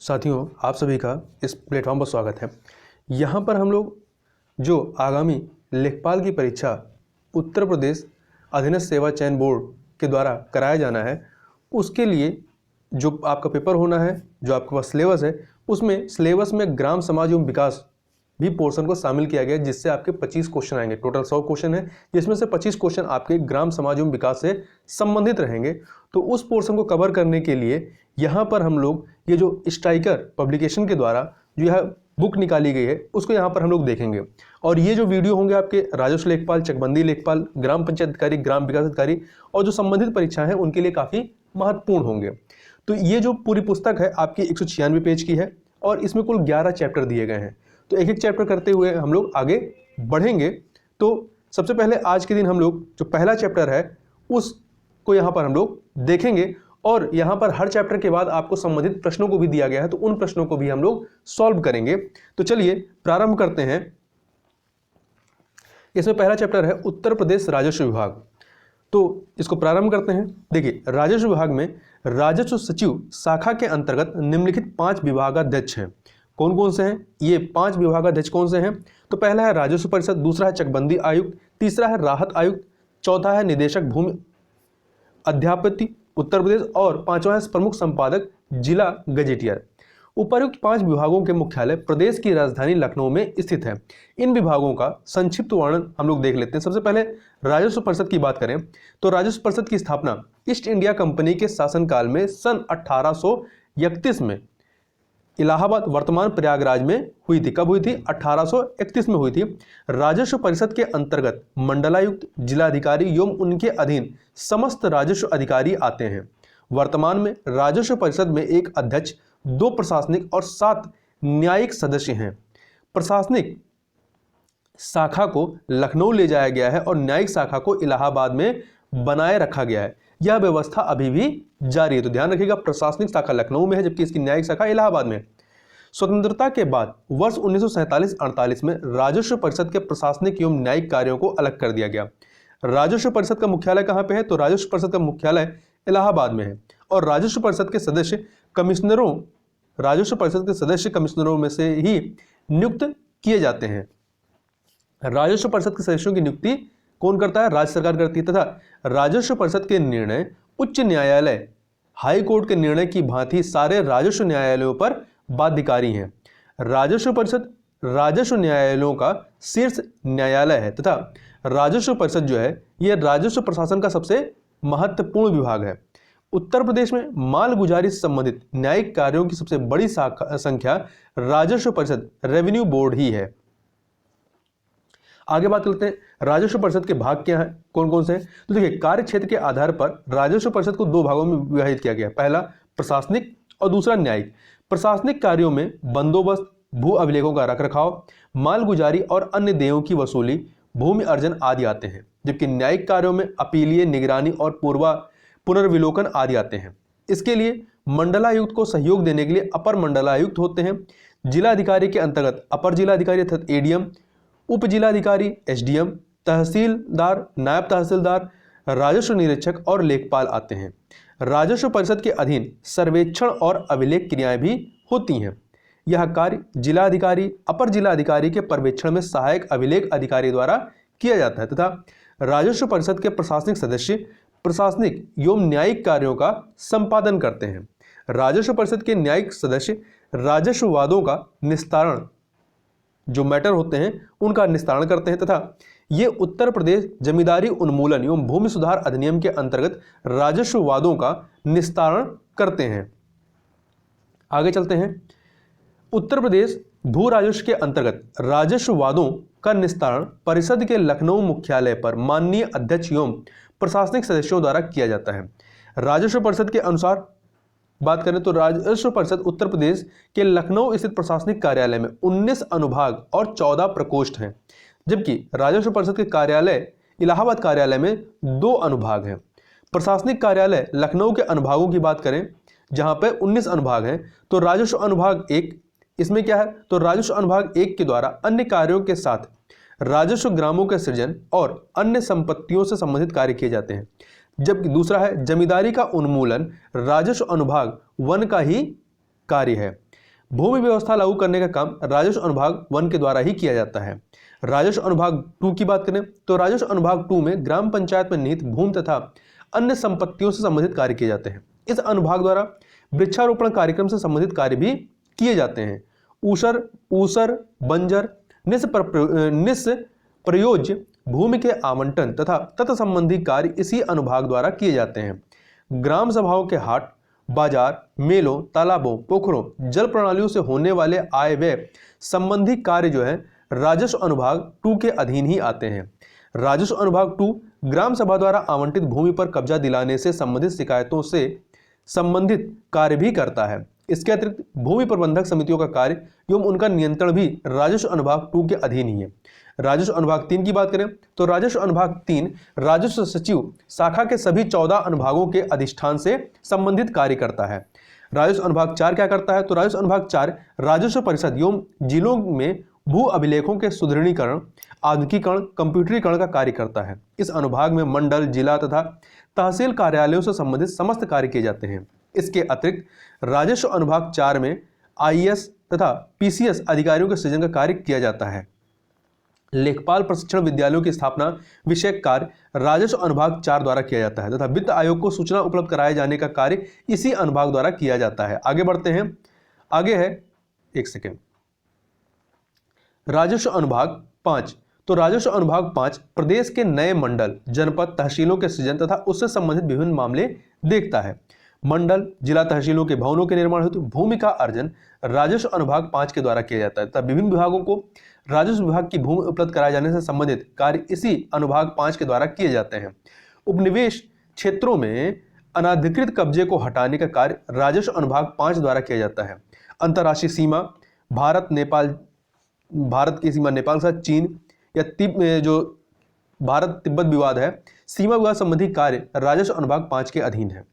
साथियों, आप सभी का इस प्लेटफॉर्म पर स्वागत है। यहाँ पर हम लोग जो आगामी लेखपाल की परीक्षा उत्तर प्रदेश अधीनस्थ सेवा चयन बोर्ड के द्वारा कराया जाना है, उसके लिए जो आपका पेपर होना है, जो आपके पास सिलेबस है, उसमें सिलेबस में ग्राम समाज एवं विकास भी पोर्शन को शामिल किया गया है, जिससे आपके 25 क्वेश्चन आएंगे। टोटल 100 क्वेश्चन है, जिसमें से 25 क्वेश्चन आपके ग्राम समाज एवं विकास से संबंधित रहेंगे। तो उस पोर्शन को कवर करने के लिए यहाँ पर हम लोग ये जो स्ट्राइकर पब्लिकेशन के द्वारा जो यह बुक निकाली गई है, उसको यहाँ पर हम लोग देखेंगे। और ये जो वीडियो होंगे आपके राजस्व लेखपाल, चकबंदी लेखपाल, ग्राम पंचायत अधिकारी, ग्राम विकास अधिकारी और जो संबंधित परीक्षाएं हैं उनके लिए काफ़ी महत्वपूर्ण होंगे। तो ये जो पूरी पुस्तक है आपकी 196 पेज की है और इसमें कुल 11 चैप्टर दिए गए हैं। तो एक एक चैप्टर करते हुए हम लोग आगे बढ़ेंगे। तो सबसे पहले आज के दिन हम लोग जो पहला चैप्टर है उसको यहाँ पर हम लोग देखेंगे और यहाँ पर हर चैप्टर के बाद आपको संबंधित प्रश्नों को भी दिया गया है, तो उन प्रश्नों को भी हम लोग सॉल्व करेंगे। तो चलिए प्रारंभ करते हैं। इसमें पहला चैप्टर है उत्तर प्रदेश राजस्व विभाग। तो इसको प्रारंभ करते हैं। देखिए, राजस्व विभाग में राजस्व सचिव शाखा के अंतर्गत निम्नलिखित 5 विभागाध्यक्ष हैं। कौन कौन से हैं ये 5 विभागाध्यक्ष? कौन से हैं? तो पहला है राजस्व परिषद, दूसरा है चकबंदी आयुक्त, तीसरा है राहत आयुक्त, चौथा है निदेशक भूमि अध्यापति उत्तर प्रदेश और पांचवा है प्रमुख संपादक जिला गजेटियर। उपर्युक्त 5 विभागों के मुख्यालय प्रदेश की राजधानी लखनऊ में स्थित है। इन विभागों का संक्षिप्त वर्णन हम लोग देख लेते हैं। सबसे पहले राजस्व परिषद की बात करें तो राजस्व परिषद की स्थापना ईस्ट इंडिया कंपनी के शासनकाल में सन 1831 में इलाहाबाद वर्तमान प्रयागराज में हुई थी। कब हुई थी? 1831 में हुई थी। राजस्व परिषद के अंतर्गत मंडलायुक्त, जिलाधिकारी एवं उनके अधीन समस्त राजस्व अधिकारी आते हैं। वर्तमान में राजस्व परिषद में एक अध्यक्ष, 2 प्रशासनिक और 7 न्यायिक सदस्य हैं। प्रशासनिक शाखा को लखनऊ ले जाया गया है और न्यायिक शाखा को इलाहाबाद में बनाए रखा गया है। यह व्यवस्था अभी भी जारी है। तो ध्यान रखिएगा, प्रशासनिक शाखा लखनऊ में है जबकि इसकी न्यायिक शाखा इलाहाबाद में। स्वतंत्रता के बाद वर्ष 1947-48 में राजस्व परिषद के प्रशासनिक एवं न्यायिक कार्यों को अलग कर दिया गया। राजस्व परिषद का मुख्यालय कहाँ पे है? तो राजस्व परिषद का मुख्यालय इलाहाबाद में है और राजस्व परिषद के सदस्य कमिश्नरों में से ही नियुक्त किए जाते हैं। राजस्व परिषद के सदस्यों की नियुक्ति कौन करता है? राज्य सरकार करती है। तथा राजस्व परिषद के निर्णय उच्च न्यायालय, हाई कोर्ट के निर्णय की भांति सारे राजस्व न्यायालयों पर बाध्यकारी हैं। राजस्व परिषद राजस्व न्यायालयों का शीर्ष न्यायालय है तथा राजस्व परिषद जो है यह राजस्व प्रशासन का सबसे महत्वपूर्ण विभाग है। उत्तर प्रदेश में मालगुजारी से संबंधित न्यायिक कार्यों की सबसे बड़ी संख्या राजस्व परिषद रेवेन्यू बोर्ड ही है। आगे बात करते हैं राजस्व परिषद के भाग क्या हैं, कौन कौन से हैं? तो देखिए, कार्य क्षेत्र के आधार पर राजस्व परिषद को 2 भागों में विभाजित किया गया। पहला प्रशासनिक और दूसरा न्यायिक। प्रशासनिक कार्यों में बंदोबस्त, भू अभिलेखों का रखरखाव, मालगुजारी और अन्य देयों की वसूली, भूमि अर्जन आदि आते हैं। जबकि न्यायिक कार्यों में अपीलीय, निगरानी और पुनर्विलोकन आदि आते हैं। इसके लिए मंडलायुक्त को सहयोग देने के लिए अपर मंडलायुक्त होते हैं। जिलाधिकारी के अंतर्गत अपर जिलाधिकारी अर्थात एडीएम, उप जिलाधिकारी एसडीएम, तहसीलदार, नायब तहसीलदार, राजस्व निरीक्षक और लेखपाल आते हैं। राजस्व परिषद के अधीन सर्वेक्षण और अभिलेख क्रियाएं भी होती हैं। यह कार्य जिलाधिकारी, अपर जिलाधिकारी के पर्यवेक्षण में सहायक अभिलेख अधिकारी द्वारा किया जाता है तथा राजस्व परिषद के प्रशासनिक सदस्य प्रशासनिक एवं न्यायिक कार्यों का संपादन करते हैं। राजस्व परिषद के न्यायिक सदस्य राजस्व वादों का निस्तारण, जो मैटर होते हैं उनका निस्तारण करते हैं तथा ये उत्तर प्रदेश जमींदारी उन्मूलन एवं भूमि सुधार अधिनियम के अंतर्गत राजस्व वादों का निस्तारण करते हैं। आगे चलते हैं। उत्तर प्रदेश भू राजस्व के अंतर्गत राजस्व वादों का निस्तारण परिषद के लखनऊ मुख्यालय पर माननीय अध्यक्ष एवं प्रशासनिक सदस्यों द्वारा किया जाता है। राजस्व परिषद के अनुसार बात करें तो राजस्व परिषद उत्तर प्रदेश के लखनऊ स्थित प्रशासनिक कार्यालय में 19 अनुभाग और 14 प्रकोष्ठ हैं, जबकि राजस्व परिषद के कार्यालय इलाहाबाद कार्यालय में 2 अनुभाग हैं। प्रशासनिक कार्यालय लखनऊ के अनुभागों की बात करें जहां पर 19 अनुभाग हैं, तो राजस्व अनुभाग 1 इसमें क्या है? तो राजस्व अनुभाग 1 के द्वारा अन्य कार्यों के साथ राजस्व ग्रामों के सृजन और अन्य संपत्तियों से संबंधित कार्य किए जाते हैं। जबकि दूसरा है जमींदारी का उन्मूलन, राजस्व अनुभाग 1 का ही कार्य है। भूमि व्यवस्था लागू करने का काम राजस्व अनुभाग 1 के द्वारा ही किया जाता है। राजस्व अनुभाग 2 की बात करें तो राजस्व अनुभाग 2 में ग्राम पंचायत में निहित भूमि तथा अन्य संपत्तियों से संबंधित कार्य किए जाते हैं। इस अनुभाग द्वारा वृक्षारोपण कार्यक्रम से संबंधित कार्य भी किए जाते हैं। ऊसर, बंजर, निष्प्रयोज्य भूमि के आवंटन तथा तत्संबंधी कार्य इसी अनुभाग द्वारा किए जाते हैं। ग्राम सभाओं के हाट, बाजार, मेलों, तालाबों, पोखरों, जल प्रणालियों से होने वाले आय व्यय संबंधी कार्य जो है राजस्व अनुभाग 2 के अधीन ही आते हैं। राजस्व अनुभाग 2 ग्राम सभा द्वारा आवंटित भूमि पर कब्जा दिलाने से संबंधित शिकायतों से संबंधित कार्य भी करता है। इसके अतिरिक्त भूमि प्रबंधक समितियों का कार्य एवं उनका नियंत्रण भी राजस्व अनुभाग 2 के अधीन ही है। राजस्व अनुभाग 3 की बात करें तो राजस्व अनुभाग 3 राजस्व सचिव शाखा के सभी 14 अनुभागों के अधिष्ठान से संबंधित कार्य करता है। राजस्व अनुभाग 4 क्या करता है तो राजस्व अनुभाग 4 राजस्व परिषद एवं जिलों में भू अभिलेखों के सुदृढ़ीकरण, आधुनिकीकरण, कंप्यूटरीकरण का कार्य करता है। इस अनुभाग में मंडल, जिला तथा तहसील कार्यालयों से संबंधित समस्त कार्य किए जाते हैं। इसके अतिरिक्त राजस्व अनुभाग 4 में IAS तथा PCS अधिकारियों के सृजन का कार्य किया जाता है। लेखपाल प्रशिक्षण विद्यालयों की स्थापना विषयक कार्य राजस्व अनुभाग 4 द्वारा किया जाता है तथा वित्त आयोग को सूचना उपलब्ध कराए जाने का कार्य इसी अनुभाग द्वारा किया जाता है। आगे बढ़ते हैं। आगे है राजस्व अनुभाग 5। तो राजस्व अनुभाग 5 प्रदेश के नए मंडल, जनपद, तहसीलों के सृजन तथा उससे संबंधित विभिन्न मामले देखता है। मंडल, जिला, तहसीलों के भवनों के निर्माण हेतु भूमि का अर्जन राजस्व अनुभाग 5 के द्वारा किया जाता है तथा विभिन्न विभागों को राजस्व विभाग की भूमि उपलब्ध कराए जाने से संबंधित कार्य इसी अनुभाग 5 के द्वारा किए जाते हैं। उपनिवेश क्षेत्रों में अनाधिकृत कब्जे को हटाने का कार्य राजस्व अनुभाग 5 द्वारा किया जाता है। अंतर्राष्ट्रीय सीमा, भारत की सीमा नेपाल के साथ, चीन या जो भारत तिब्बत विवाद है, सीमा विवाद संबंधी कार्य राजस्व अनुभाग 5 के अधीन है।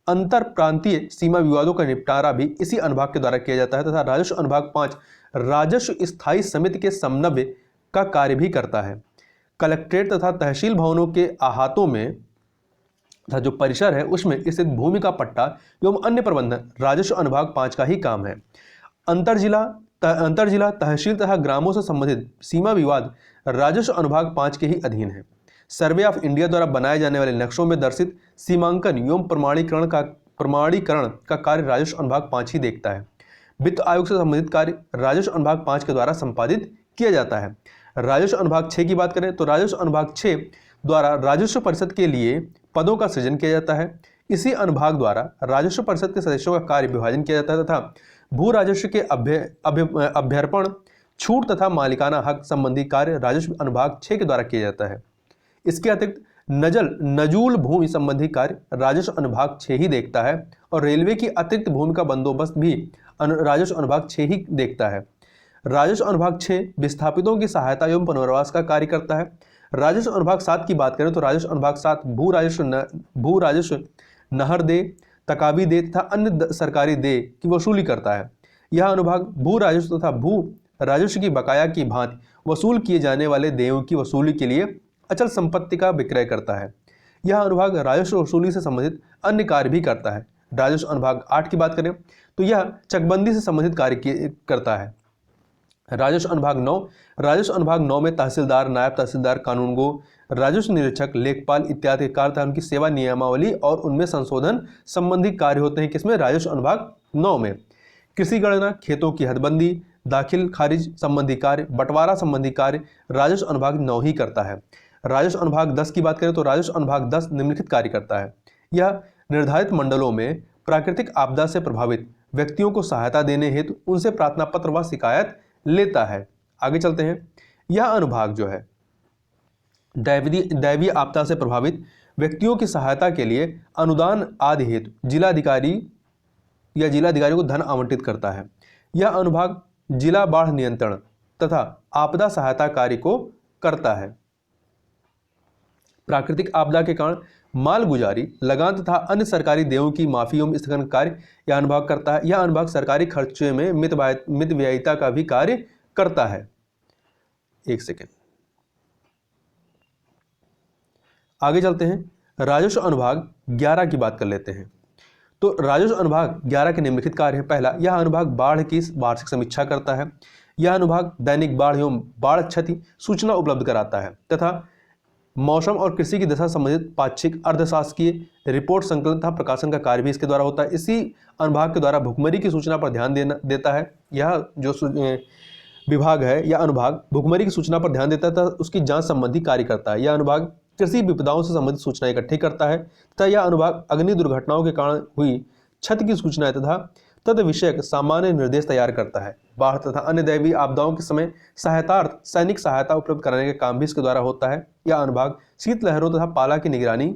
अंतर प्रांतीय सीमा विवादों का निपटारा भी इसी अनुभाग के द्वारा किया जाता है तथा राजस्व अनुभाग 5 राजस्व स्थायी समिति के समन्वय का कार्य भी करता है। कलेक्ट्रेट तथा तहसील भवनों के अहातों में तथा जो परिसर है उसमें स्थित भूमि का पट्टा एवं अन्य प्रबंधन राजस्व अनुभाग 5 का ही काम है। अंतरजिला तहसील तथा ग्रामों से संबंधित सीमा विवाद राजस्व अनुभाग 5 के ही अधीन है। सर्वे ऑफ इंडिया द्वारा बनाए जाने वाले नक्शों में दर्शित सीमांकन एवं प्रमाणीकरण का कार्य राजस्व अनुभाग 5 ही देखता है। वित्त आयोग से संबंधित कार्य राजस्व अनुभाग 5 के द्वारा संपादित किया जाता है। राजस्व अनुभाग 6 की बात करें तो राजस्व अनुभाग 6 द्वारा राजस्व परिषद के लिए पदों का सृजन किया जाता है। इसी अनुभाग द्वारा राजस्व परिषद के सदस्यों का कार्य विभाजन किया जाता है तथा भू राजस्व के अभ्यर्पण, छूट तथा मालिकाना हक संबंधी कार्य राजस्व अनुभाग 6 के द्वारा किया जाता है। इसके अतिरिक्त नजूल भूमि संबंधी कार्य राजस्व अनुभाग 6 ही देखता है और रेलवे की अतिरिक्त भूमि का बंदोबस्त भी राजस्व अनुभाग 6 ही देखता है। राजस्व अनुभाग 6 विस्थापितों की सहायता एवं पुनर्वास का कार्य करता है। राजस्व अनुभाग 7 की बात करें तो राजस्व अनुभाग 7 भू राजस्व, नहर दे, तकावी दे तथा अन्य सरकारी दे की वसूली करता है। यह अनुभाग भू राजस्व तथा भू राजस्व की बकाया की भांति वसूल किए जाने वाले देयों की वसूली के लिए अचल संपत्ति का विक्रय करता है। यह अनुभाग राजस्व वसूली से संबंधित अन्य कार्य भी करता है। राजस्व अनुभाग 8 की बात करें तो यह चकबंदी से संबंधित कार्य करता है। राजस्व अनुभाग 9 राजस्व अनुभाग 9 में तहसीलदार, नायब तहसीलदार, कानूनगो, राजस्व निरीक्षक, लेखपाल इत्यादि के कार्य तथा उनकी सेवा नियमावली और उनमें संशोधन संबंधी कार्य होते हैं। किसमें? राजस्व अनुभाग 9 में। कृषि गणना, खेतों की हदबंदी, दाखिल खारिज संबंधी कार्य, बंटवारा संबंधी कार्य राजस्व अनुभाग 9 ही करता है। राजस्व अनुभाग 10 की बात करें तो राजस्व अनुभाग 10 निम्नलिखित कार्य करता है। यह निर्धारित मंडलों में प्राकृतिक आपदा से प्रभावित व्यक्तियों को सहायता देने हेतु उनसे प्रार्थना पत्र व शिकायत लेता है। आगे चलते हैं। यह अनुभाग जो है दैवीय आपदा से प्रभावित व्यक्तियों की सहायता के लिए अनुदान आदि हेतु जिलाधिकारी को धन आवंटित करता है। यह अनुभाग जिला बाढ़ नियंत्रण तथा आपदा सहायता कार्य को करता है। प्राकृतिक आपदा के कारण मालगुजारी, लगान तथा अन्य सरकारी देयों की माफी एवं स्थगन कार्य यह अनुभाग करता है। यह अनुभाग सरकारी खर्चे में मितव्ययिता का भी कार्य करता है। एक सेकेंड, आगे चलते हैं। राजस्व अनुभाग 11 की बात कर लेते हैं। तो राजस्व अनुभाग 11 के निम्नलिखित कार्य हैं। पहला, यह अनुभाग बाढ़ की वार्षिक समीक्षा करता है। यह अनुभाग दैनिक बाढ़ एवं बाढ़ क्षति सूचना उपलब्ध कराता है तथा मौसम और कृषि की दशा संबंधित पाक्षिक अर्धशासकीय रिपोर्ट संकलन तथा प्रकाशन का कार्य भी इसके द्वारा होता है। इसी अनुभाग के द्वारा भुखमरी की सूचना पर ध्यान देता है। यह जो विभाग है या अनुभाग भुखमरी की सूचना पर ध्यान देता है तथा उसकी जांच संबंधी कार्य करता है। यह अनुभाग कृषि विपदाओं से संबंधित सूचना इकट्ठी करता है तथा यह अनुभाग अग्नि दुर्घटनाओं के कारण हुई क्षति की सूचनाएं तथा तद विषयक सामान्य निर्देश तैयार करता है। बाढ़ तथा अन्य दैवीय आपदाओं के समय सहायतार्थ सैनिक सहायता उपलब्ध कराने का काम भी इसके द्वारा होता है। यह अनुभाग शीतलहरों तथा पाला की निगरानी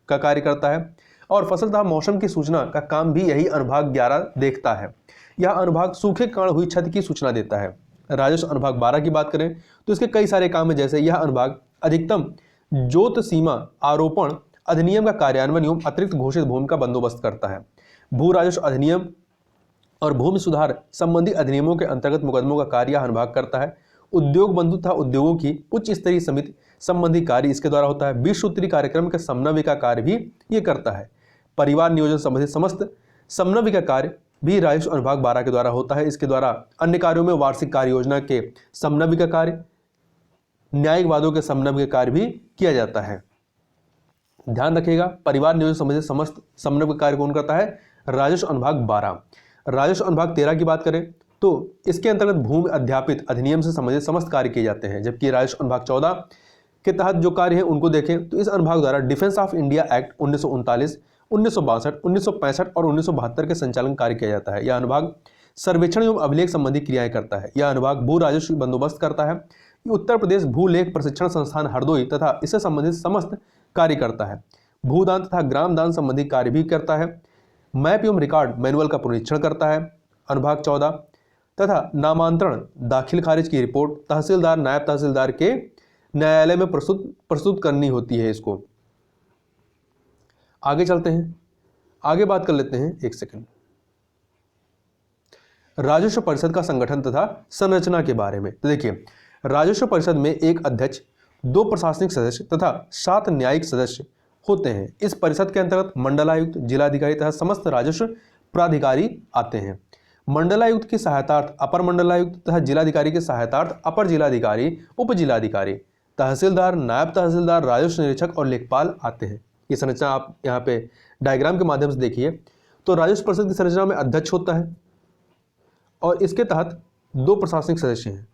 का कार्य करता है और फसल तथा मौसम की सूचना का काम भी यही अनुभाग 11 देखता है। यह अनुभाग सूखे के कारण हुई क्षति की सूचना देता है। राजस्व अनुभाग 12 की बात करें तो इसके कई सारे काम है, जैसे यह अनुभाग अधिकतम जोत सीमा आरोपण अधिनियम का कार्यान्वयन एवं अतिरिक्त घोषित भूमि का बंदोबस्त करता है। भू राजस्व अधिनियम और भूमि सुधार संबंधी अधिनियमों के अंतर्गत मुकदमों का कार्य अनुभाग करता है। उद्योग बंधु तथा उद्योगों की उच्च स्तरीय समिति संबंधी कार्य इसके द्वारा होता है। 20 सूत्री कार्यक्रम के समन्वय का कार्य भी ये करता है। परिवार नियोजन संबंधित समस्त समन्वय का कार्य भी राजस्व अनुभाग 12 के द्वारा होता है। इसके द्वारा अन्य कार्यों में वार्षिक कार्य योजना के समन्वय का कार्य, न्यायिक वादों के समन्वय का कार्य भी किया जाता है। ध्यान रखिएगा, परिवार नियोजन संबंधित समस्त समन्वय कार्य कौन करता है? राजस्व अनुभाग 12। राजस्व अनुभाग 13 की बात करें तो इसके अंतर्गत भूमि अध्यापित अधिनियम से संबंधित समस्त कार्य किए जाते हैं। जबकि राजस्व अनुभाग 14 के तहत जो कार्य है उनको देखें तो इस अनुभाग द्वारा डिफेंस ऑफ इंडिया एक्ट 1939, 1962, 1965 और 1972 के संचालन कार्य किया जाता है। यह अनुभाग सर्वेक्षण एवं अभिलेख संबंधी क्रियाएं करता है। यह अनुभाग भू राजस्व बंदोबस्त करता है। उत्तर प्रदेश भूलेख प्रशिक्षण संस्थान हरदोई तथा इससे संबंधित समस्त कार्य करता है। भूदान तथा ग्राम दान संबंधी कार्य भी करता है। मैप एवं रिकॉर्ड मैनुअल का पुनरीक्षण करता है अनुभाग 14 तथा नामांतरण दाखिल खारिज की रिपोर्ट तहसीलदार नायब तहसीलदार के न्यायालय में प्रस्तुत करनी होती है। इसको आगे चलते हैं, आगे बात कर लेते हैं। एक सेकंड, राजस्व परिषद का संगठन तथा संरचना के बारे में। तो देखिए, राजस्व परिषद में एक अध्यक्ष, 2 प्रशासनिक सदस्य तथा 7 न्यायिक सदस्य होते हैं। इस परिषद के अंतर्गत मंडलायुक्त, जिलाधिकारी तथा समस्त राजस्व प्राधिकारी आते हैं। मंडलायुक्त की सहायतार्थ अपर मंडलायुक्त तथा जिलाधिकारी के सहायतार्थ अपर जिलाधिकारी, उप जिलाधिकारी, तहसीलदार, नायब तहसीलदार, राजस्व निरीक्षक और लेखपाल आते हैं। ये संरचना आप यहाँ पे डायग्राम के माध्यम से देखिए। तो राजस्व परिषद की संरचना में अध्यक्ष होता है और इसके तहत 2 प्रशासनिक सदस्य हैं।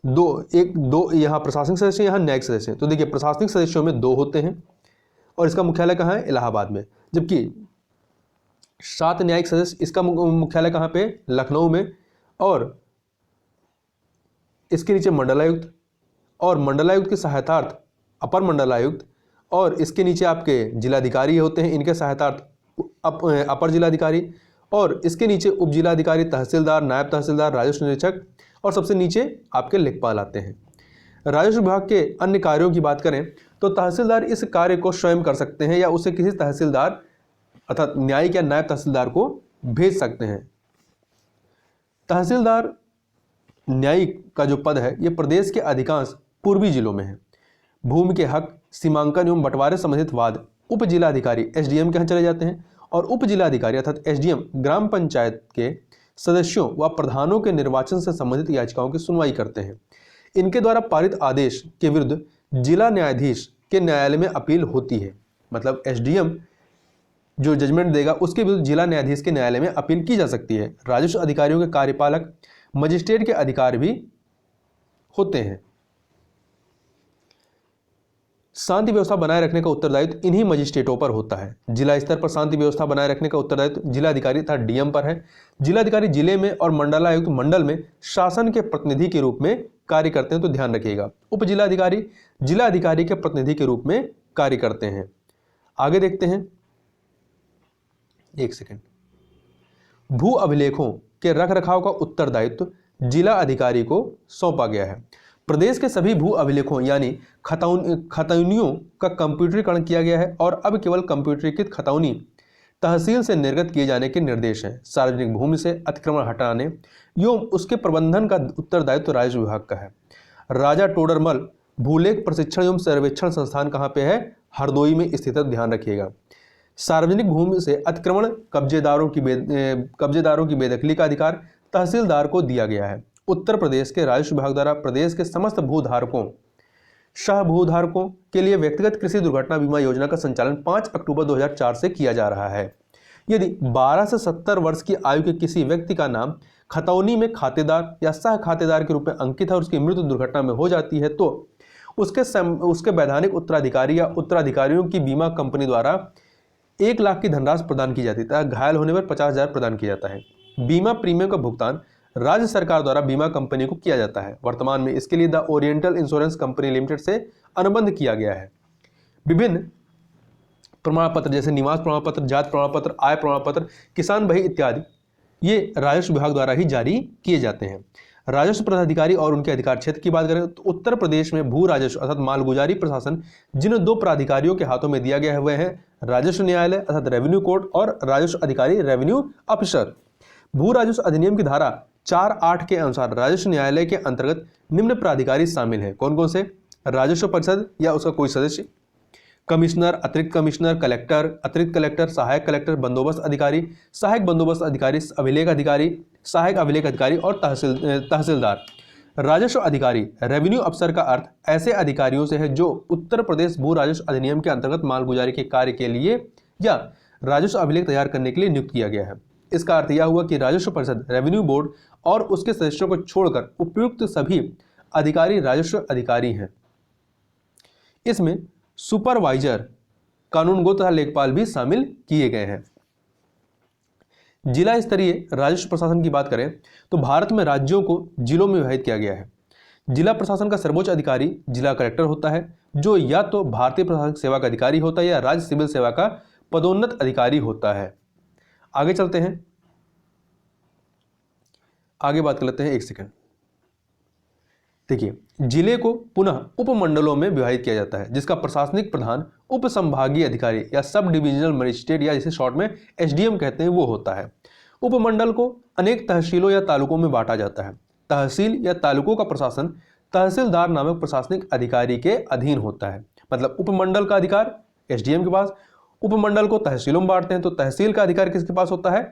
दो यहाँ प्रशासनिक सदस्य, यहाँ न्यायिक सदस्य हैं। तो देखिए, प्रशासनिक सदस्यों में 2 होते हैं और इसका मुख्यालय कहाँ है? इलाहाबाद में। जबकि 7 न्यायिक सदस्य, इसका मुख्यालय कहाँ पे? लखनऊ में। और इसके नीचे मंडलायुक्त और मंडलायुक्त के सहायतार्थ अपर मंडलायुक्त और इसके नीचे आपके जिलाधिकारी होते हैं, इनके सहायतार्थ अपर जिलाधिकारी और इसके नीचे उप जिलाधिकारी, तहसीलदार, नायब तहसीलदार, राजस्व निरीक्षक और सबसे नीचे आपके लेखपाल आते हैं। राजस्व विभाग के अन्य कार्यों की बात करें तो तहसीलदार इस कार्य को स्वयं कर सकते हैं या उसे किसी तहसीलदार अर्थात न्यायिक या नायब तहसीलदार को भेज सकते हैं। तहसीलदार न्यायिक का जो पद है ये प्रदेश के अधिकांश पूर्वी जिलों में है। भूमि के हक, सीमांकन एवं बंटवारे संबंधित वाद उप जिलाधिकारी एसडीएम के यहाँ चले जाते हैं और उप जिलाधिकारी अर्थात एसडीएम ग्राम पंचायत के सदस्यों व प्रधानों के निर्वाचन से संबंधित याचिकाओं की सुनवाई करते हैं। इनके द्वारा पारित आदेश के विरुद्ध जिला न्यायाधीश के न्यायालय में अपील होती है। मतलब एसडीएम जो जजमेंट देगा उसके विरुद्ध जिला न्यायाधीश के न्यायालय में अपील की जा सकती है। राजस्व अधिकारियों के कार्यपालक मजिस्ट्रेट के अधिकार भी होते हैं। शांति व्यवस्था बनाए रखने का उत्तरदायित्व इन्हीं मजिस्ट्रेटों पर होता है। जिला स्तर पर शांति व्यवस्था बनाए रखने का उत्तरदायित्व जिलाधिकारी तथा डीएम पर है। जिलाधिकारी जिले में और मंडलायुक्त मंडल में शासन के प्रतिनिधि के रूप में कार्य करते हैं, तो ध्यान रखिएगा। उप जिलाधिकारी जिलाधिकारी के प्रतिनिधि के रूप में कार्य करते हैं। आगे देखते हैं, एक सेकेंड। भू अभिलेखों के रख रखाव का उत्तरदायित्व जिला अधिकारी को सौंपा गया है। प्रदेश के सभी भू अभिलेखों यानी खतौनियों का कंप्यूटरीकरण किया गया है और अब केवल कंप्यूटरीकृत खतौनी तहसील से निर्गत किए जाने के निर्देश हैं। सार्वजनिक भूमि से अतिक्रमण हटाने एवं उसके प्रबंधन का उत्तरदायित्व राजस्व विभाग का है। राजा टोडरमल भूलेख प्रशिक्षण एवं सर्वेक्षण संस्थान कहाँ पे है? हरदोई में स्थित है, ध्यान रखिएगा। सार्वजनिक भूमि से अतिक्रमण कब्जेदारों की बेदखली का अधिकार तहसीलदार को दिया गया है। उत्तर प्रदेश के राजस्व विभाग द्वारा प्रदेश के समस्त भूधारकों शाह भूधारकों के लिए व्यक्तिगत कृषि दुर्घटना बीमा योजना का संचालन 5 अक्टूबर 2004 से किया जा रहा है। यदि 12 से 70 वर्ष की आयु के किसी व्यक्ति का नाम खतौनी में खातेदार या सह खातेदार के रूप में अंकित है और उसकी मृत्यु दुर्घटना में हो जाती है तो उसके वैधानिक उत्तराधिकारी या उत्तराधिकारियों की बीमा कंपनी द्वारा 1 लाख की धनराशि प्रदान की जाती है तथा घायल होने पर 50,000 प्रदान किया जाता है। बीमा प्रीमियम का भुगतान राज्य सरकार द्वारा बीमा कंपनी को किया जाता है। वर्तमान में इसके लिए the oriental insurance company limited से अनुबंध किया गया है। विभिन्न प्रमाण पत्र जैसे निवास प्रमाण पत्र, जात प्रमाण पत्र, आय प्रमाण पत्र, किसान बही इत्यादि ये राजस्व विभाग द्वारा ही जारी किए जाते हैं। राजस्व पदाधिकारी और उनके अधिकार क्षेत्र की बात करें तो उत्तर प्रदेश में भू राजस्व अर्थात मालगुजारी प्रशासन जिन 2 प्राधिकारियों के हाथों में दिया गया हुआ है राजस्व न्यायालय अर्थात रेवेन्यू कोर्ट और राजस्व अधिकारी रेवेन्यू ऑफिसर। भू राजस्व अधिनियम की धारा 4(8) के अनुसार राजस्व न्यायालय के अंतर्गत निम्न प्राधिकारी शामिल हैं। कौन कौन से? राजस्व परिषद या उसका कोई सदस्य, कमिश्नर, अतिरिक्त कमिश्नर, कलेक्टर, अतिरिक्त कलेक्टर, सहायक कलेक्टर, बंदोबस्त अधिकारी, सहायक बंदोबस्त अधिकारी, अभिलेख अधिकारी, सहायक अभिलेख अधिकारी और तहसीलदार। राजस्व अधिकारी रेवेन्यू अफसर का अर्थ ऐसे अधिकारियों से है जो उत्तर प्रदेश भू राजस्व अधिनियम के अंतर्गत मालगुजारी के कार्य के लिए या राजस्व अभिलेख तैयार करने के लिए नियुक्त किया गया है। इसका अर्थ यह हुआ कि राजस्व परिषद, रेवेन्यू बोर्ड और उसके सदस्यों को छोड़कर उपयुक्त सभी अधिकारी राजस्व अधिकारी हैं। इसमें सुपरवाइजर, कानूनगो तथा लेखपाल भी शामिल किए गए हैं। जिला स्तरीय राजस्व प्रशासन की बात करें तो भारत में राज्यों को जिलों में विभाजित किया गया है। जिला प्रशासन का सर्वोच्च अधिकारी जिला कलेक्टर होता है जो या तो भारतीय प्रशासनिक सेवा का अधिकारी होता है या राज्य सिविल सेवा का पदोन्नत अधिकारी होता है। आगे चलते हैं, आगे बात कर लेते हैं। 1 सेकंड देखिए, जिले को पुनः उपमंडलों में विभाजित किया जाता है जिसका प्रशासनिक प्रधान उप संभागीय अधिकारी या सब डिविजनल मजिस्ट्रेट या जिसे शॉर्ट में एसडीएम कहते हैं वो होता है। उपमंडल को अनेक तहसीलों या तालुकों में बांटा जाता है। तहसील या तालुकों का प्रशासन तहसीलदार नामक प्रशासनिक अधिकारी के अधीन होता है। मतलब उपमंडल का अधिकार एसडीएम के पास, उपमंडल को तहसीलों में बांटते हैं तो तहसील का अधिकार किसके पास होता है?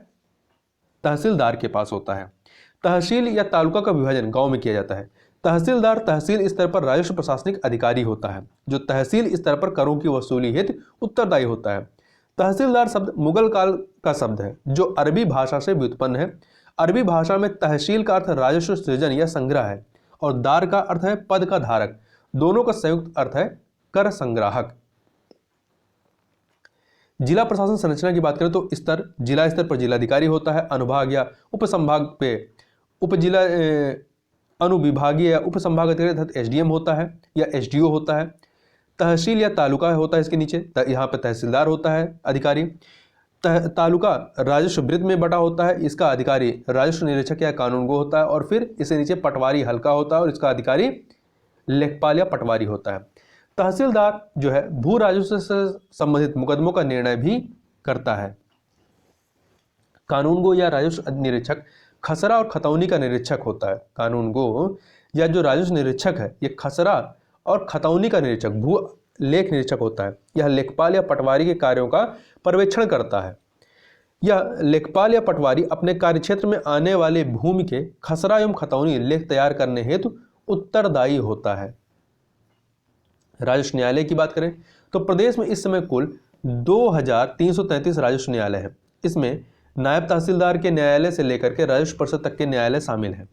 तहसीलदार के पास होता है। तहसील या तालुका का विभाजन गांव में किया जाता है। तहसीलदार तहसील स्तर पर राजस्व प्रशासनिक अधिकारी होता है जो तहसील स्तर पर करों की वसूली हेतु उत्तरदायी होता है। तहसीलदार शब्द मुगल काल का शब्द है जो अरबी भाषा से व्युत्पन्न है। अरबी भाषा में तहसील का अर्थ राजस्व सृजन या संग्रह है और दार का अर्थ है पद का धारक। दोनों का संयुक्त अर्थ है कर संग्राहक। जिला प्रशासन संरचना की बात करें तो जिला स्तर पर जिलाधिकारी होता है। अनुभाग या उपसंभाग पे उपजिला अनुविभागीय या उपसंभाग अधिकारी अर्थात एसडीएम होता है या एसडीओ होता है। तहसील या तालुका होता है इसके नीचे, यहाँ पे तहसीलदार होता है अधिकारी। तालुका राजस्व वृत्त में बटा होता है, इसका अधिकारी राजस्व निरीक्षक या कानूनगो होता है और फिर इसके नीचे पटवारी हल्का होता है और इसका अधिकारी लेखपाल या पटवारी होता है। तहसीलदार जो है भू राजस्व से संबंधित मुकदमों का निर्णय भी करता है। कानूनगो या राजस्व निरीक्षक खसरा और खतौनी का निरीक्षक होता है। कानूनगो या जो राजस्व निरीक्षक है ये खसरा और खतौनी का निरीक्षक भू लेख निरीक्षक होता है। यह लेखपाल या पटवारी के कार्यों का पर्यवेक्षण करता है। यह लेखपाल या पटवारी अपने कार्यक्षेत्र में आने वाले भूमि के खसरा एवं खतौनी लेख तैयार करने हेतु उत्तरदायी होता है। राजस्व न्यायालय की बात करें तो प्रदेश में इस समय कुल 2333 राजस्व न्यायालय है। इसमें नायब तहसीलदार के न्यायालय से लेकर के राजस्व परिषद तक के न्यायालय शामिल हैं।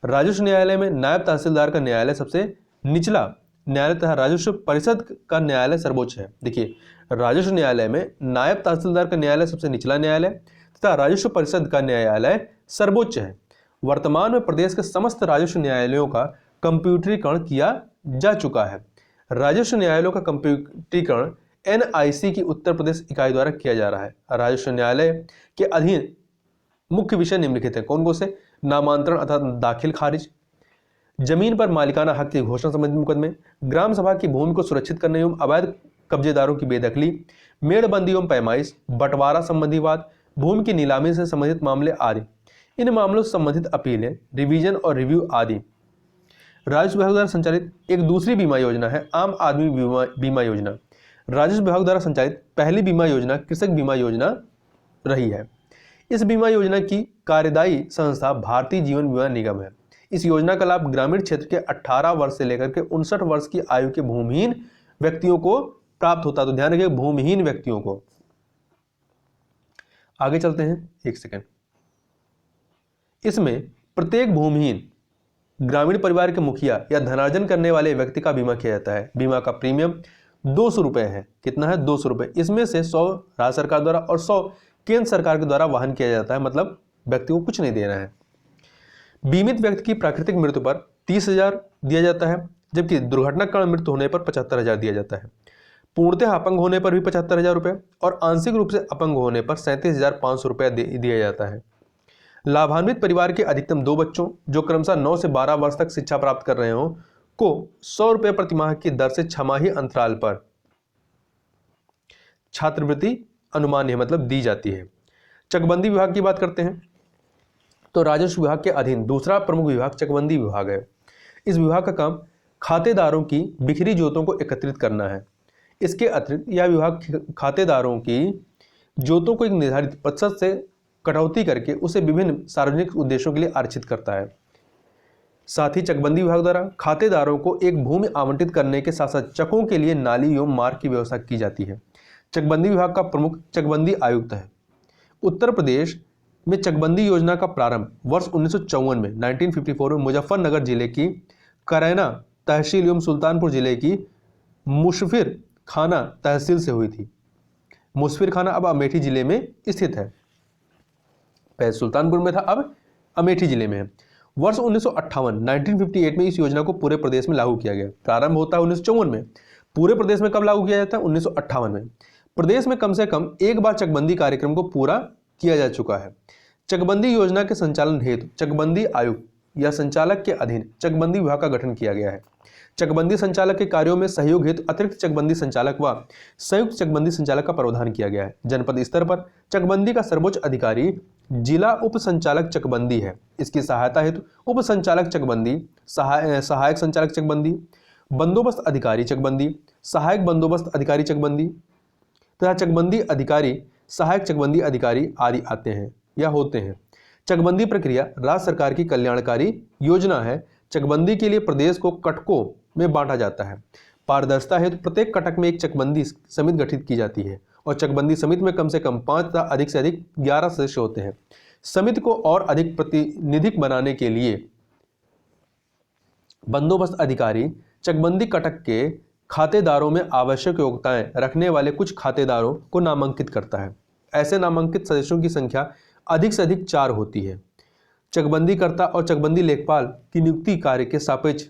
राजस्व न्यायालय में नायब तहसीलदार का न्यायालय सबसे निचला न्यायालय तथा राजस्व परिषद का न्यायालय सर्वोच्च है। देखिए, राजस्व न्यायालय में नायब तहसीलदार का न्यायालय सबसे निचला न्यायालय तथा राजस्व परिषद का न्यायालय सर्वोच्च है। वर्तमान में प्रदेश के समस्त राजस्व न्यायालयों का कंप्यूटरीकरण किया जा चुका है। राजस्व न्यायालयों का कंप्यूटरीकरण एनआईसी की उत्तर प्रदेश इकाई द्वारा किया जा रहा है। राजस्व न्यायालय के अधीन मुख्य विषय निम्नलिखित है। कौन कौन से? नामांतरण अर्थात दाखिल खारिज, जमीन पर मालिकाना हक की घोषणा संबंधित मुकदमे, ग्राम सभा की भूमि को सुरक्षित करने एवं अवैध कब्जेदारों की बेदखली, मेड़बंदी एवं पैमाइश, बंटवारा संबंधी बात, भूमि की नीलामी से संबंधित मामले आदि। इन मामलों से संबंधित अपीलें, रिवीजन और रिव्यू आदि। राजस्व विभाग द्वारा संचालित एक दूसरी बीमा योजना है आम आदमी बीमा योजना। राजस्व विभाग द्वारा संचालित पहली बीमा योजना कृषक बीमा योजना रही है। इस बीमा योजना की कार्यदायी संस्था भारतीय जीवन बीमा निगम है। इस योजना का लाभ ग्रामीण क्षेत्र के 18 वर्ष से लेकर के 59 वर्ष की आयु के भूमिहीन व्यक्तियों को प्राप्त होता है। तो ध्यान रखिए, भूमिहीन व्यक्तियों को। आगे चलते हैं, एक सेकंड। इसमें प्रत्येक भूमिहीन ग्रामीण परिवार के मुखिया या धनार्जन करने वाले व्यक्ति का बीमा किया जाता है। बीमा का प्रीमियम 200 रुपए है। कितना है? 200 रुपए। इसमें से 100 राज्य सरकार द्वारा और 100 केंद्र सरकार के द्वारा वहन किया जाता है, मतलब व्यक्ति को कुछ नहीं देना है। बीमित व्यक्ति की प्राकृतिक मृत्यु पर 30,000 दिया जाता है, जबकि दुर्घटना कारण मृत्यु होने पर 75,000 दिया जाता है। पूर्णतः अपंग होने पर भी 75,000 रुपये और आंशिक रूप से अपंग होने पर 37,500 रुपये दिया जाता है। लाभान्वित परिवार के अधिकतम 2 बच्चों जो क्रमशः 9 से 12 वर्ष तक शिक्षा प्राप्त कर रहे हो को 100 रुपये प्रति माह की दर से छमाही अंतराल पर छात्रवृत्ति अनुमान्य है, मतलब दी जाती है। चकबंदी विभाग की बात करते हैं तो राजस्व विभाग के अधीन दूसरा प्रमुख विभाग चकबंदी विभाग है। इस विभाग का काम खातेदारों की बिखरी जोतों को एकत्रित करना है। इसके अतिरिक्त यह विभाग खातेदारों की जोतों को एक निर्धारित प्रतिशत से कटौती करके उसे विभिन्न सार्वजनिक उद्देश्यों के लिए आरक्षित करता है। साथ ही चकबंदी विभाग द्वारा खातेदारों को एक भूमि आवंटित करने के साथ साथ चकों के लिए नाली एवं मार्ग की व्यवस्था की जाती है। चकबंदी विभाग का प्रमुख चकबंदी आयुक्त है। उत्तर प्रदेश में चकबंदी योजना का प्रारंभ वर्ष 1954 में 1954 में मुजफ्फरनगर जिले की करैना तहसील एवं सुल्तानपुर जिले की मुशफिर खाना तहसील से हुई थी। मुशफिर खाना अब अमेठी जिले में स्थित है। पहले सुल्तानपुर में था, अब अमेठी जिले में है। वर्ष 1958 में इस योजना को पूरे प्रदेश में लागू किया गया। प्रारंभ होता है 1954 में, पूरे प्रदेश में कब लागू किया जाता है? 1958 में। प्रदेश में कम से कम एक बार चकबंदी कार्यक्रम को पूरा किया जा चुका है। चकबंदी योजना के संचालन हेतु चकबंदी आयुक्त या संचालक के अधीन चकबंदी विभाग का गठन किया गया है। चकबंदी संचालक के कार्यों में सहयोग हेतु अतिरिक्त चकबंदी संचालक व संयुक्त चकबंदी संचालक का प्रावधान किया गया है। जनपद स्तर पर चकबंदी का सर्वोच्च अधिकारी जिला उप संचालक चकबंदी है। इसकी सहायता हेतु उप संचालक चकबंदी, सहायक संचालक चकबंदी, बंदोबस्त अधिकारी चकबंदी, सहायक बंदोबस्त अधिकारी चकबंदी तथा चकबंदी अधिकारी, सहायक चकबंदी अधिकारी आदि आते हैं या होते हैं। चकबंदी प्रक्रिया राज्य सरकार की कल्याणकारी योजना है। चकबंदी के लिए प्रदेश को कटकों में बांटा जाता है। पारदर्शिता हेतु प्रत्येक कटक में एक चकबंदी समिति गठित की जाती है और चकबंदी समिति में कम से कम 5 तथा अधिक से अधिक 11 सदस्य होते हैं। समिति को और अधिक प्रतिनिधिक बनाने के लिए बंदोबस्त अधिकारी चकबंदी कटक के खातेदारों में आवश्यक योग्यताएं रखने वाले कुछ खातेदारों को नामांकित करता है। ऐसे नामांकित सदस्यों की संख्या अधिक से अधिक 4 होती है। चकबंदी कर्ता और चकबंदी लेखपाल की नियुक्ति कार्य के सापेक्ष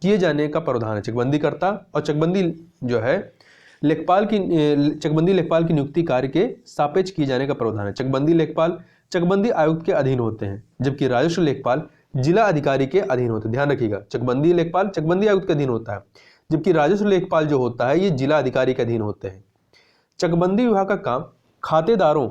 किए जाने का प्रावधान है। चकबंदी कर्ता और चकबंदी जो है चकबंदी लेखपाल की नियुक्ति कार्य के सापेक्ष किए जाने का प्रावधान है। चकबंदी लेखपाल चकबंदी आयुक्त के अधीन होते हैं, जबकि राजस्व लेखपाल जिला अधिकारी के अधीन होते हैं। ध्यान रखिएगा, चकबंदी लेखपाल चकबंदी आयुक्त के अधीन होता है, जबकि राजस्व लेखपाल जो होता है ये जिला अधिकारी के अधीन होते हैं। चकबंदी विभाग का काम खातेदारों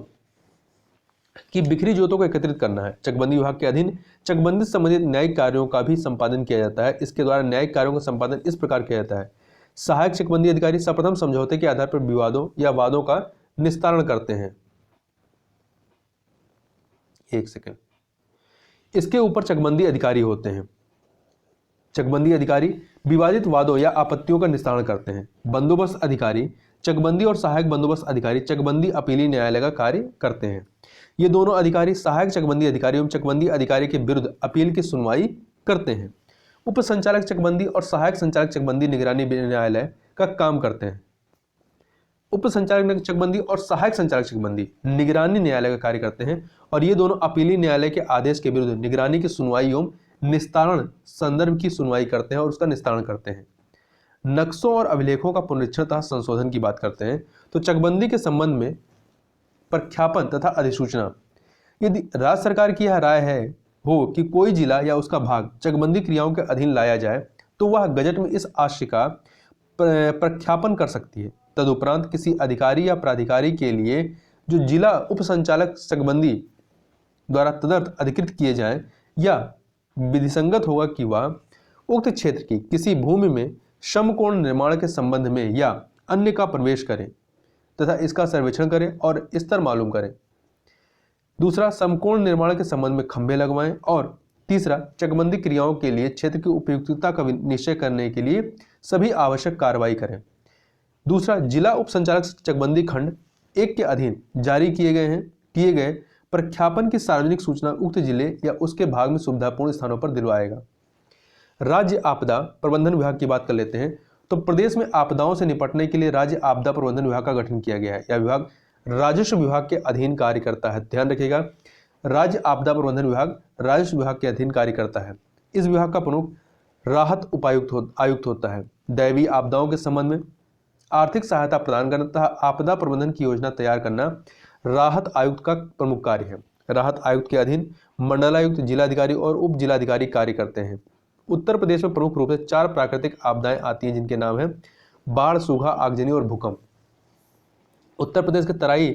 की बिखरी जोतों को एकत्रित करना है। चकबंदी विभाग के अधीन चकबंदी संबंधित न्यायिक कार्यों का भी संपादन किया जाता है। इसके द्वारा न्यायिक कार्यों का संपादन इस प्रकार किया जाता है। सहायक चकबंदी अधिकारी सर्वप्रथम समझौते के आधार पर विवादों या वादों का निस्तारण करते हैं। एक सेकंड। इसके ऊपर चकबंदी अधिकारी होते हैं। चकबंदी अधिकारी विवादित वादों या आपत्तियों का निस्तारण करते हैं। बंदोबस्त अधिकारी चकबंदी और सहायक बंदोबस्त अधिकारी चकबंदी अपीली न्यायालय का कार्य करते हैं। ये दोनों अधिकारी सहायक चकबंदी अधिकारी एवं चकबंदी अधिकारी के विरुद्ध अपील की सुनवाई करते हैं। उप संचालक चकबंदी और सहायक संचालक चकबंदी निगरानी न्यायालय का काम करते हैं। उप संचालक चकबंदी और सहायक संचालक चकबंदी निगरानी न्यायालय का कार्य करते हैं और ये दोनों अपीली न्यायालय के आदेश के विरुद्ध निगरानी की सुनवाई एवं निस्तारण संदर्भ की सुनवाई करते हैं और उसका निस्तारण करते हैं। नक्शों और अभिलेखों का पुनरीक्षण तथा संशोधन की बात करते हैं तो चकबंदी के संबंध में प्रख्यापन तथा अधिसूचना। यदि राज्य सरकार की यह राय है हो कि कोई जिला या उसका भाग चकबंदी क्रियाओं के अधीन लाया जाए तो वह गजट में इस आशय का प्रख्यापन कर सकती है। तदुपरांत किसी अधिकारी या प्राधिकारी के लिए जो जिला उप संचालक चकबंदी द्वारा तदर्थ अधिकृत किए जाएं या विधिसंगत होगा कि वह उक्त क्षेत्र की किसी भूमि में समकोण निर्माण के संबंध में या अन्य का प्रवेश करें तथा इसका सर्वेक्षण करें और स्तर मालूम करें। दूसरा, समकोण निर्माण के संबंध में खंभे लगवाएं। और तीसरा, चकबंदी क्रियाओं के लिए क्षेत्र की उपयुक्तता का निश्चय करने के लिए सभी आवश्यक कार्रवाई करें। दूसरा, जिला उप संचालक चकबंदी खंड 1 के अधीन जारी किए गए प्रख्यापन की सार्वजनिक सूचना उक्त जिले या उसके भाग में सुविधापूर्ण स्थानों पर दिलवाएगा। राज्य आपदा प्रबंधन विभाग की बात कर लेते हैं। तो प्रदेश में आपदाओं से निपटने के लिए राज्य आपदा प्रबंधन विभाग का गठन किया गया है। यह विभाग राजस्व विभाग के अधीन कार्य करता है। ध्यान रखिएगा, राज्य आपदा प्रबंधन विभाग राजस्व विभाग के अधीन कार्य करता है। इस विभाग का प्रमुख राहत आयुक्त होता है। दैवीय आपदाओं के संबंध में आर्थिक सहायता प्रदान करना तथा आपदा प्रबंधन की योजना तैयार करना राहत आयुक्त का प्रमुख कार्य है। राहत आयुक्त के अधीन मंडलायुक्त, जिलाधिकारी और उप जिलाधिकारी कार्य करते हैं। उत्तर प्रदेश में प्रमुख रूप से 4 प्राकृतिक आपदाएं आती हैं, जिनके नाम हैं बाढ़, सूखा, आगजनी और भूकंप। उत्तर प्रदेश के तराई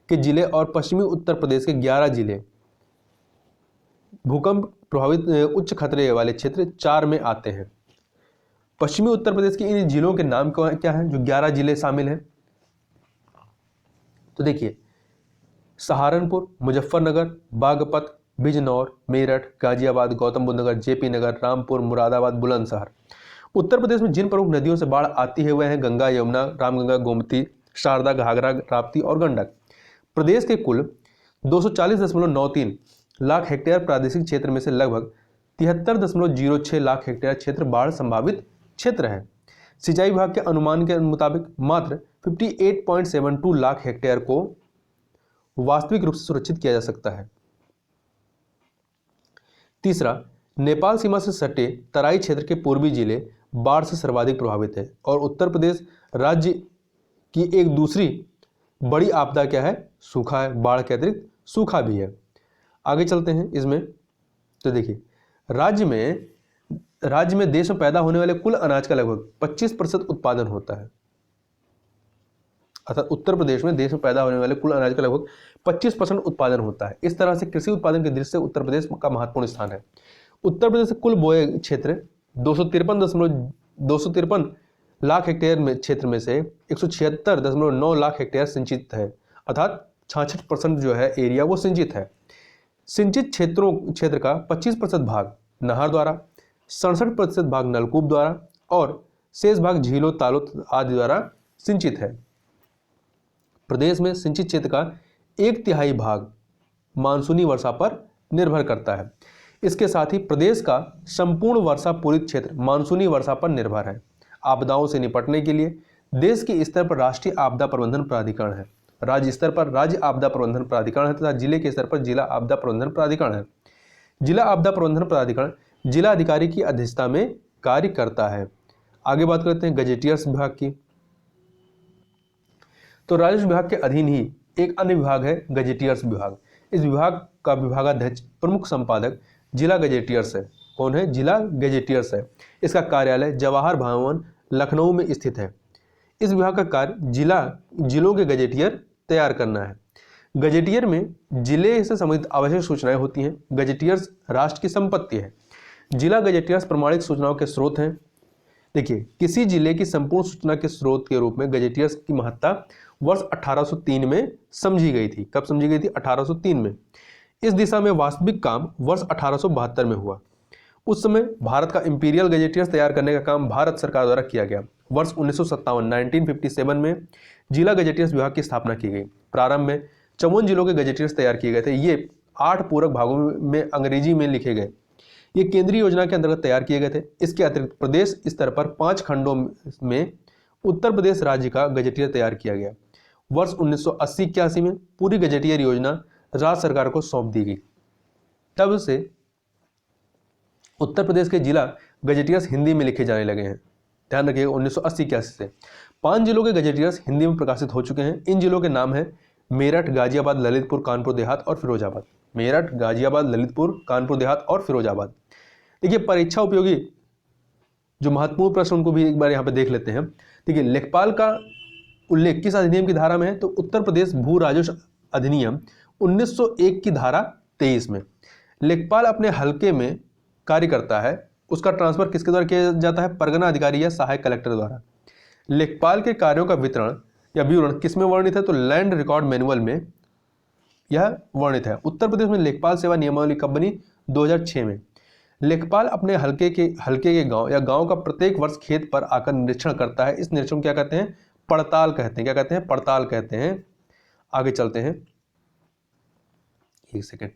के जिले और पश्चिमी उत्तर प्रदेश के 11 जिले भूकंप प्रभावित उच्च खतरे वाले क्षेत्र 4 में आते हैं। पश्चिमी उत्तर प्रदेश के इन जिलों के नाम क्या हैं जो 11 जिले शामिल हैं? तो देखिए, सहारनपुर, मुजफ्फरनगर, बागपत, बिजनौर, मेरठ, गाजियाबाद, गौतम बुद्ध नगर, जेपी नगर, रामपुर, मुरादाबाद, बुलंदशहर। उत्तर प्रदेश में जिन प्रमुख नदियों से बाढ़ आती है वह हैं गंगा, यमुना, रामगंगा, गोमती, शारदा, घाघरा, राप्ती और गंडक। प्रदेश के कुल 240.93 लाख हेक्टेयर प्रादेशिक क्षेत्र में से लगभग 73.06 लाख हेक्टेयर क्षेत्र बाढ़ संभावित क्षेत्र है। सिंचाई विभाग के अनुमान के मुताबिक मात्र 58.72 लाख हेक्टेयर को वास्तविक रूप से सुरक्षित किया जा सकता है। तीसरा, नेपाल सीमा से सटे तराई क्षेत्र के पूर्वी जिले बाढ़ से सर्वाधिक प्रभावित है और उत्तर प्रदेश राज्य की एक दूसरी बड़ी आपदा क्या है? सूखा है। बाढ़ के अतिरिक्त सूखा भी है। आगे चलते हैं इसमें। तो देखिए, राज्य में देश में पैदा होने वाले कुल अनाज का लगभग 25% उत्पादन होता है। अर्थात उत्तर प्रदेश में देश में पैदा होने वाले कुल अनाज का लगभग 25% उत्पादन होता है। इस तरह से कृषि उत्पादन की दृष्टि से उत्तर प्रदेश का महत्वपूर्ण स्थान है। उत्तर प्रदेश से कुल बोए क्षेत्र 253 लाख हेक्टेयर में क्षेत्र में से 176.9 लाख हेक्टेयर सिंचित है। अर्थात 66% जो है एरिया वो सिंचित है। सिंचित क्षेत्र का 25% भाग नहर द्वारा, 67% भाग नलकूप द्वारा और शेष भाग झीलों, तालों आदि द्वारा सिंचित है। प्रदेश में सिंचित क्षेत्र का 1/3 भाग मानसूनी वर्षा पर निर्भर करता है। इसके साथ ही प्रदेश का संपूर्ण वर्षा पूरित क्षेत्र मानसूनी वर्षा पर निर्भर है। आपदाओं से निपटने के लिए देश के स्तर पर राष्ट्रीय आपदा प्रबंधन प्राधिकरण है, राज्य स्तर पर राज्य आपदा प्रबंधन प्राधिकरण है तथा जिले के स्तर पर जिला आपदा प्रबंधन प्राधिकरण है। जिला आपदा प्रबंधन प्राधिकरण जिला अधिकारी की अध्यक्षता में कार्य करता है। आगे बात करते हैं गजेटियर्स विभाग की। तो राजस्व विभाग के अधीन ही एक अन्य विभाग है गजेटियर्स विभाग। इस विभाग का विभागाध्यक्ष प्रमुख संपादक जिला गजेटियर्स है। कौन है? जिला गजेटियर्स है। इसका कार्यालय जवाहर भवन लखनऊ में स्थित है। इस विभाग का कार्य जिलों के गजेटियर तैयार करना है। गजेटियर में जिले से संबंधित आवश्यक सूचनाएं होती हैं। गजेटियर्स राष्ट्र की संपत्ति है। जिला गजेटियर्स प्रमाणिक सूचनाओं के स्रोत हैं। देखिए, किसी जिले की संपूर्ण सूचना के स्रोत के रूप में गजेटियर्स की महत्ता वर्ष 1803 में समझी गई थी। कब समझी गई थी? 1803 में। इस दिशा में वास्तविक काम वर्ष 1872 में हुआ। उस समय भारत का इंपीरियल गजेटियर्स तैयार करने का काम भारत सरकार द्वारा किया गया। वर्ष 1957 में जिला गजेटियर्स विभाग की स्थापना की गई। प्रारंभ में 54 जिलों के गजेटियर्स तैयार किए गए थे। ये 8 पूरक भागों में अंग्रेजी में लिखे गए। ये केंद्रीय योजना के अंतर्गत तैयार किए गए थे। इसके अतिरिक्त प्रदेश स्तर पर 5 खंडों में उत्तर प्रदेश राज्य का गजेटियर तैयार किया गया। वर्ष 1980-81 में पूरी गजेटियर योजना राज्य सरकार को सौंप दी गई। तब से उत्तर प्रदेश के जिला गजेटियर्स हिंदी में लिखे जाने लगे हैं। ध्यान रखिएगा, 1980-81 से 5 जिलों के गजेटियर्स हिंदी में प्रकाशित हो चुके हैं। इन जिलों के नाम हैं मेरठ, गाजियाबाद, ललितपुर, कानपुर देहात और फिरोजाबाद। मेरठ, गाजियाबाद, ललितपुर, कानपुर देहात और फिरोजाबाद। देखिए, परीक्षा उपयोगी जो महत्वपूर्ण प्रश्न उनको भी एक बार यहाँ पे देख लेते हैं। देखिए, लेखपाल का उल्लेख किस अधिनियम की धारा में है? तो उत्तर प्रदेश भू राजस्व अधिनियम 1901 की धारा 23 में। लेखपाल अपने हलके में कार्य करता है। उसका ट्रांसफर किसके द्वारा किया जाता है? परगना अधिकारी या सहायक कलेक्टर द्वारा। लेखपाल के कार्यों का वितरण या विवरण किस में वर्णित है? तो लैंड रिकॉर्ड मैनुअल में यह वर्णित है। उत्तर प्रदेश में लेखपाल सेवा नियमावली कब बनी? 2006 में। लेखपाल अपने हलके के गांव या गांव का प्रत्येक वर्ष खेत पर आकर निरीक्षण करता है। इस निरीक्षण को क्या कहते हैं? पड़ताल कहते हैं। क्या कहते हैं? पड़ताल कहते हैं। आगे चलते हैं, एक सेकेंड।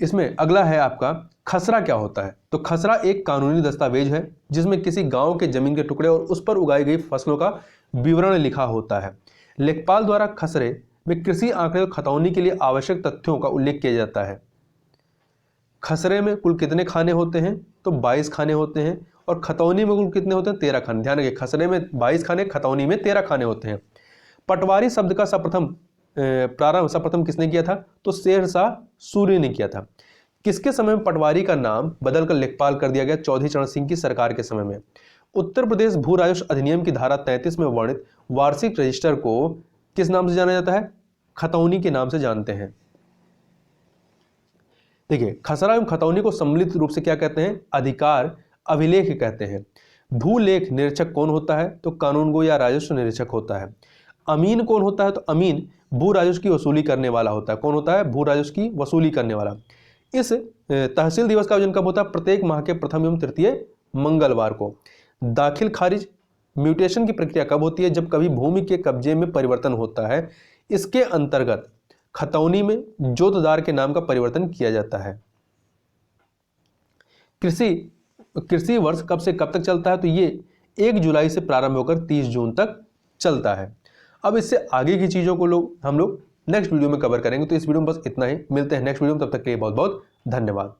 इसमें अगला है आपका खसरा क्या होता है? तो खसरा एक कानूनी दस्तावेज है जिसमें किसी गांव के जमीन के टुकड़े और उस पर उगाई गई फसलों का विवरण लिखा होता है। लेखपाल द्वारा खसरे में कृषि आंकड़े और खतौनी के लिए आवश्यक तथ्यों का उल्लेख किया जाता है। खसरे में कुल कितने खाने होते हैं? तो 22 खाने होते हैं। और खतौनी में कुल कितने होते हैं? 13 खाने। ध्यान रखिए, खसरे में 22 खाने, खतौनी में 13 खाने होते हैं। पटवारी शब्द का सर्वप्रथम किसने किया था? तो शेरशाह सूरी ने किया था। किसके समय में पटवारी का नाम बदलकर लेखपाल कर दिया गया? चौधरी चरण सिंह की सरकार के समय में। उत्तर प्रदेश भू राजस्व अधिनियम की धारा 33 में वर्णित वार्षिक रजिस्टर को किस नाम से जाना जाता है? खतौनी के नाम से जानते हैं। देखिए, खसरा एवं खतौनी को सम्मिलित रूप से क्या कहते हैं? अधिकार अभिलेख कहते हैं। भूलेख निरीक्षक कौन होता है? तो कानूनगो या राजस्व निरीक्षक होता है। अमीन कौन होता है? तो अमीन भू राजस्व की वसूली करने वाला होता है। कौन होता है? भू राजस्व की वसूली करने वाला। इस तहसील दिवस का आयोजन कब होता है? प्रत्येक माह के प्रथम एवं तृतीय मंगलवार को। दाखिल खारिज म्यूटेशन की प्रक्रिया कब होती है? जब कभी भूमि के कब्जे में परिवर्तन होता है। इसके अंतर्गत खतौनी में जोतदार के नाम का परिवर्तन किया जाता है। कृषि वर्ष कब से कब तक चलता है? तो ये 1 जुलाई से प्रारंभ होकर 30 जून तक चलता है। अब इससे आगे की चीजों को हम लोग नेक्स्ट वीडियो में कवर करेंगे। तो इस वीडियो में बस इतना ही। मिलते हैं नेक्स्ट वीडियो में, तब तक के लिए बहुत बहुत धन्यवाद।